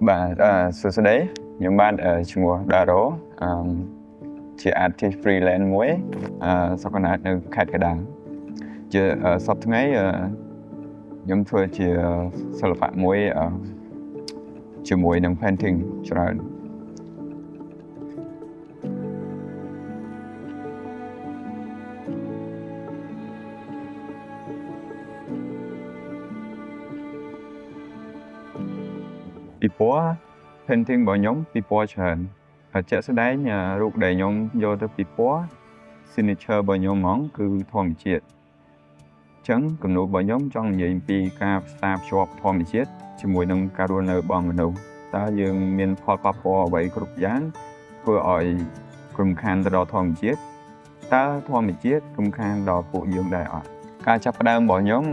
បាទសួស្តីខ្ញុំបាទឈ្មោះដារ៉ូជា artist freelance មួយសុខណាស់នៅខេត្តកណ្ដាលជាសប្តាហ៍ថ្ងៃខ្ញុំធ្វើជាសិល្បៈមួយជាមួយនឹង painting ច្រើនពីព្រោះ painting របស់ខ្ញុំពីពណ៌ច្រើនជាក់ស្ដែងរូបដែលខ្ញុំយកទៅពីពណ៌ signature របស់ខ្ញុំហ្មងគឺធម្មជាតិអញ្ចឹងគំនូររបស់ខ្ញុំចង់និយាយពីការផ្សារភ្ជាប់ធម្មជាតិជាមួយនឹងការរស់នៅរបស់មនុស្សតើយើងមានផលប៉ះពាល់អ្វីគ្រប់យ៉ាងធ្វើឲ្យរំខានទៅដល់ធម្មជាតិតើធម្មជាតិរំខានដល់ពួកយើងដែរអត់ការចាប់ផ្ដើមរបស់ខ្ញុំ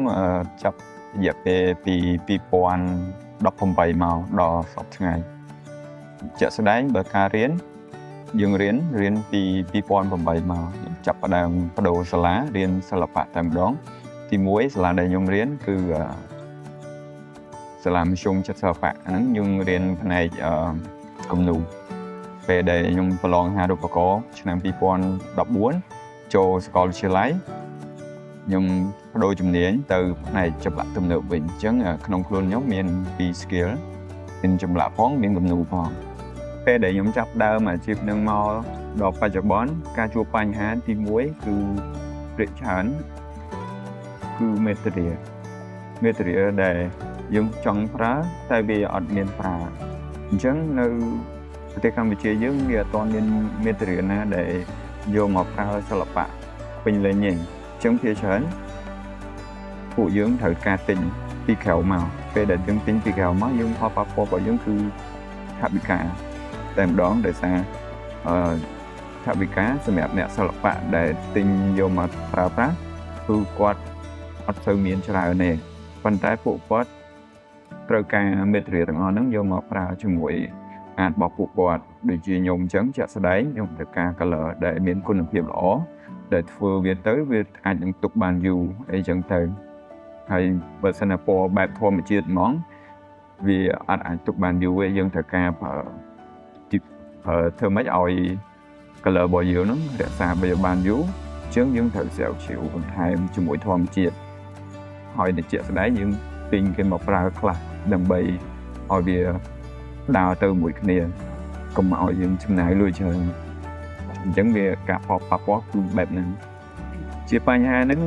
ចាប់រយៈពេលពី2018មកដល់សប្តាហ៍ថ្ងៃជាក់ស្ដែងបើការរៀនយើងរៀនពី2008មកចាប់ផ្ដើមបដូរសាលារៀនសិល្បៈតែម្ដងទី1សាលាដែលខ្ញុំរៀនគឺសាលាមធ្យមចិត្តសិល្បៈហ្នឹងខ្ញុំរៀនផ្នែកគំនូរពេលដែលខ្ញុំប្រឡងហារូបករណ៍ឆ្នាំ2014ចូលសាកលវិទ្យាល័យខ្ញុំបដូរជំនាញទៅផ្នែកចម្លាក់ទំនើបវិញអញ្ចឹងក្នុងខ្លួនខ្ញុំមាន2 skill មានចម្លាក់ផងមានគំនូរផងពេលដែលខ្ញុំចាប់ដើមអាជីពនឹងមកដល់បច្ចុប្បន្នការជួបបញ្ហាទី1គឺព្រាកច្រើនគឺ material ដែលយើងចង់ប្រើតែវាអត់មានប្រើអញ្ចឹងនៅប្រទេសកម្ពុជាយើងវាអត់ទាន់មាន material ណាដែលយកមកប្រើសិល្បៈពេញលេញទេអញ្ចឹងភាគច្រើនពួកយើងត្រូវការទិញពីក្រៅមកពេលដែលយើងទិញពីក្រៅមកយើងផលប៉ះពាល់របស់យើងគឺថវិកាតែម្ដងដោយសារថវិកាសម្រាប់អ្នកសិល្បៈដែលទិញយកមកប្រើប្រាស់គឺគាត់អត់សូវមានច្រើនទេប៉ុន្តែពួកគាត់ត្រូវការ material ទាំងអស់ហ្នឹងយកមកប្រើជាមួយអាតរបស់ពួកគាត់ដូចជាខ្ញុំអញ្ចឹងជាក់ស្ដែងខ្ញុំត្រូវការ color ដែលមានគុណភាពល្អដែលធ្វើវាទៅវាអាចនឹងទុកបានយូរអីចឹងទៅហើយបើសិនណាពណ៌បែបធម្មជាតិហ្មងវាអត់អាចទុកបានយូរទេយើងត្រូវការធ្វើម៉េចឲ្យ color របស់យើងហ្នឹងរក្សាបានយូរអញ្ចឹងយើងត្រូវស្រាវជ្រាវបន្ថែមជាមួយធម្មជាតិហើយតែជាក់ស្ដែងយើងទិញគេមកប្រើខ្លះដើម្បីឲ្យវាដើរទៅមួយគ្នាកុំឲ្យយើងចំណាយលុយច្រើនអញ្ចឹងវាការប៉ះពាល់គឺបែបហ្នឹងជាបញ្ហាហ្នឹង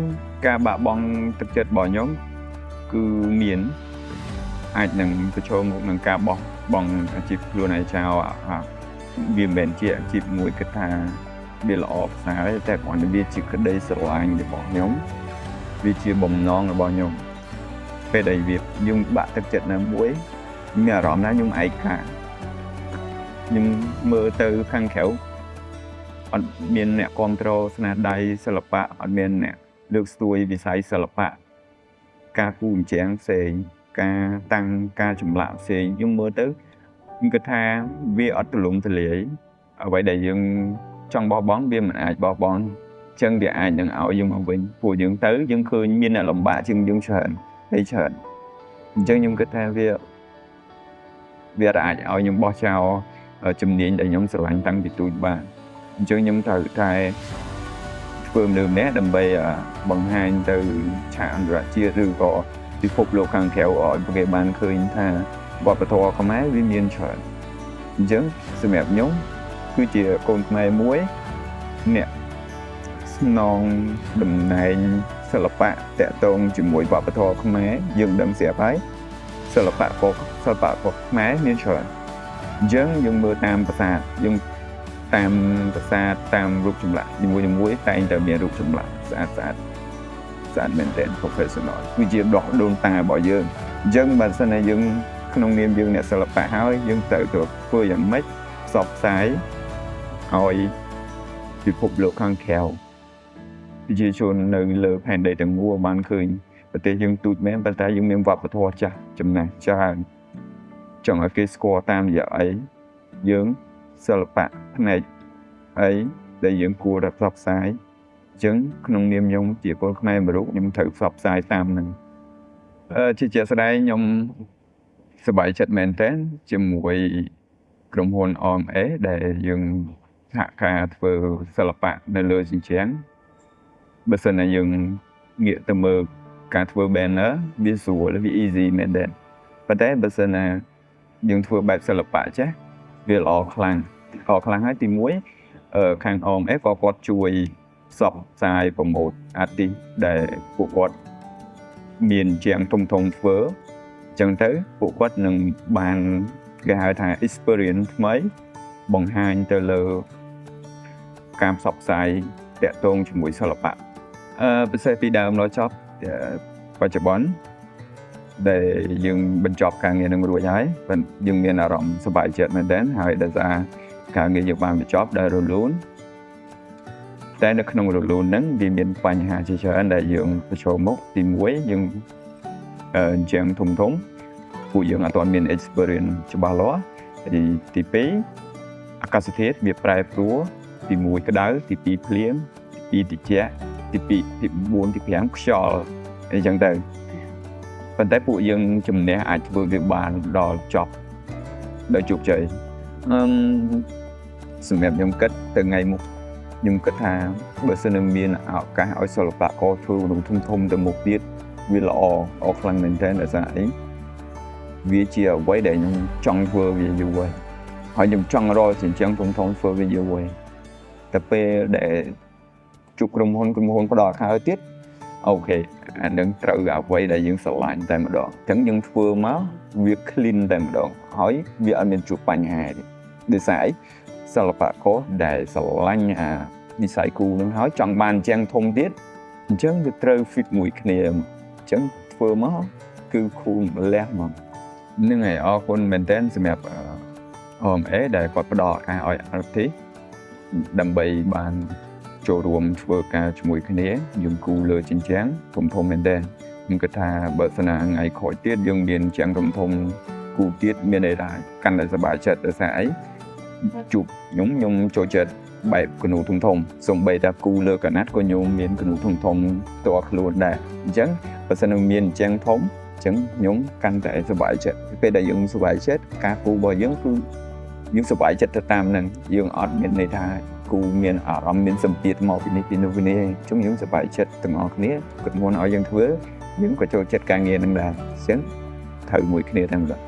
ការបាក់បង់ទឹកចិត្តរបស់ខ្ញុំគឺមានអាចនឹងប្រឈមមុខនឹងការបោះបង់អាជីពខ្លួនឯងចោលវាមិនមែនជាអាជីពមួយគិតថាវាល្អផ្សារទេតែគ្រាន់តែវាជាក្តីស្រឡាញ់របស់ខ្ញុំវាជាបំណងរបស់ខ្ញុំពេលដែលវាខ្ញុំបាក់ទឹកចិត្តណាមួយមានអារម្មណ៍ថាខ្ញុំឯកាខ្ញុំមើលទៅខាងក្រៅអត់មានអ្នកគ្រប់គ្រងស្នាដៃសិល្បៈអត់មានអ្នកលើកស្ទួយវិស័យសិល្បៈការគូរអញ្ចាំងផ្សេងការតាំងការចម្លាក់ផ្សេងខ្ញុំមើលទៅខ្ញុំគិតថាវាអត់ទូលំទូលាយអ្វីដែលយើងចង់បោះបង់វាមិនអាចបោះបង់អញ្ចឹងវាអាចនឹងឲ្យយើងមកវិញពួកយើងទៅយើងឃើញមានអ្នកលំបាកជាងយើងច្រើនហើយច្រើនអញ្ចឹងខ្ញុំគិតថាវាអាចឲ្យខ្ញុំបោះចោលជំនាញដែលខ្ញុំស្រឡាញ់តាំងពីទូចបាទអញ្ចឹងខ្ញុំត្រូវតែធ្វើនៅម្នាក់ដើម្បីបង្ហាញទៅឆាកអន្តរជាតិឬក៏ពិភពលោកខាងក្រៅឲ្យគេបានឃើញថាវប្បធម៌ខ្មែរវាមានច្រើនអញ្ចឹងសម្រាប់ខ្ញុំគឺជាកូនខ្មែរមួយអ្នកស្នងតំណែងសិល្បៈតាក់ទងជាមួយវប្បធម៌ខ្មែរយើងដឹងស្រាប់ហើយសិល្បៈខ្មែរមានច្រើនអញ្ចឹងយើងមើលតាមប្រាសាទយើងតាមប្រាសាទតាមរូបចម្លាក់នីមួយៗតែងតែមានរូបចម្លាក់ស្អាតមែនទែន professional គឺជាដកដូនតារបស់យើងអញ្ចឹងបើសិនណាយើងក្នុងនាមយើងអ្នកសិល្បៈហើយយើងត្រូវធ្វើយ៉ាងម៉េចផ្សព្វផ្សាយឲ្យពិភពលោកខាងក្រៅប្រជាជននៅលើផែនដីទាំងមូលបានឃើញប្រទេសយើងទូចមែនប៉ុន្តែយើងមានវប្បធម៌ចាស់ចំណាស់ច្រើនចង់ឲ្យគេស្គាល់តាមរយៈអីយើងសិល្បៈផ្នែកអីដែលយើងគួរតែផ្សព្វផ្សាយអញ្ចឹងក្នុងនាមខ្ញុំជាកូនខ្មែរមួយរូបខ្ញុំត្រូវផ្សព្វផ្សាយតាមនឹងជាស្ដែងខ្ញុំ សប្បាយចិត្តមែនទែនជាមួយក្រុមហ៊ុន OMA ដែលយើងសហការធ្វើសិល្បៈនៅលើជញ្ជាំងបើសិនណាយើងងាកទៅមើលការធ្វើ banner វាស្រួលវា easy មែនទែនប៉ុន្តែបើសិនណាយើងធ្វើបែបសិល្បៈចេះវាល្អខ្លាំងហើយទី1ខាង OMA ក៏គាត់ជួយផ្សព្វផ្សាយប្រម៉ូទ artist ដែលពួកគាត់មានជាងធំធ្វើអញ្ចឹងទៅពួកគាត់នឹងបានគេហៅថា experience ថ្មីបង្ហាញទៅលើការផ្សព្វផ្សាយតាក់ទងជាមួយសិល្បៈពិសេសពីដើមដល់ចប់បច្ចុប្បន្នដែលយើងបញ្ចប់ការងារនឹងរួចហើយយើងមានអារម្មណ៍សប្បាយចិត្តមែនទែនហើយដោយសារការងារយើងបានបញ្ចប់ដោយរលូនតែនៅក្នុងរលូនហ្នឹងវាមានបញ្ហាជាច្រើនដែលយើងប្រឈមមុខទី1យើងជាងធំពួកយើងអត់ទាន់មាន experience ច្បាស់លាស់ទី2អាកាសធាតុវាប្រែប្រួលទី1ក្តៅទី2ភ្លៀងទី2ត្រជាក់ទី4ទី5ខ្យល់អីចឹងទៅប៉ុន្តែពួកយើងជំនះអាចធ្វើវាបានដល់ចប់ដោយជោគជ័យសម្រាប់ខ្ញុំគិតទៅថ្ងៃមុខខ្ញុំគិតថាបើសិនជាមានឱកាសឲ្យសិល្បករធ្វើក្នុងធំទៅមុខទៀតវាល្អខ្លាំងមែនទែនដោយសារអីវាជាអ្វីដែលខ្ញុំចង់ធ្វើវាយូរហើយខ្ញុំចង់រកជាងធំធ្វើវាយូរហើយតែពេលដែលជួបក្រុមហ៊ុនផ្ដល់ខើទៀតអូខេអានឹងត្រូវអ្វីដែលយើងស្រឡាញ់តែម្ដងអញ្ចឹងយើងធ្វើមកវា clean តែម្ដងហើយវាអត់មានជួបបញ្ហាទេដោយសារអីសិល្បករដែលស្រឡាញ់អាវិស័យគូនឹងហើយចង់បានជាងធំទៀតអញ្ចឹងវាត្រូវ fit មួយគ្នាអញ្ចឹងធ្វើមកគឺគូលះមកនឹងហើយអរគុណមែនទែនសម្រាប់OMA ដែលគាត់ផ្ដល់ឱកាសឲ្យ artist ដើម្បីបានចូលរួមធ្វើការជាមួយគ្នាយើងគូលើជញ្ជាំងធំមែនទែនខ្ញុំគិតថាបើសិនណាថ្ងៃក្រោយទៀតយើងមានជាងធំគូទៀតមានន័យថាកាន់តែសប្បាយចិត្តដោយសារអីជួបខ្ញុំចូលចិត្តបែបគនូធំសូម្បីតែគូលើកណាត់ក៏ខ្ញុំមានគនូធំផ្ទាល់ខ្លួនដែរអញ្ចឹងបើសិនណាមានជាងធំអញ្ចឹងខ្ញុំកាន់តែសប្បាយចិត្តពេលដែលយើងសប្បាយចិត្តការគូរបស់យើងគឺយើងសប្បាយចិត្តទៅតាមហ្នឹងយើងអត់មានន័យថាគូមានអារម្មណ៍មានសម្ពាធមកពីនេះពីនោះអញ្ចឹងយើងសប្បាយចិត្តទាំងអស់គ្នាគាត់មុនឲ្យយើងធ្វើយើងក៏ចូលចិត្តការងារហ្នឹងដែរអញ្ចឹងត្រូវមួយគ្នាតែម្ដង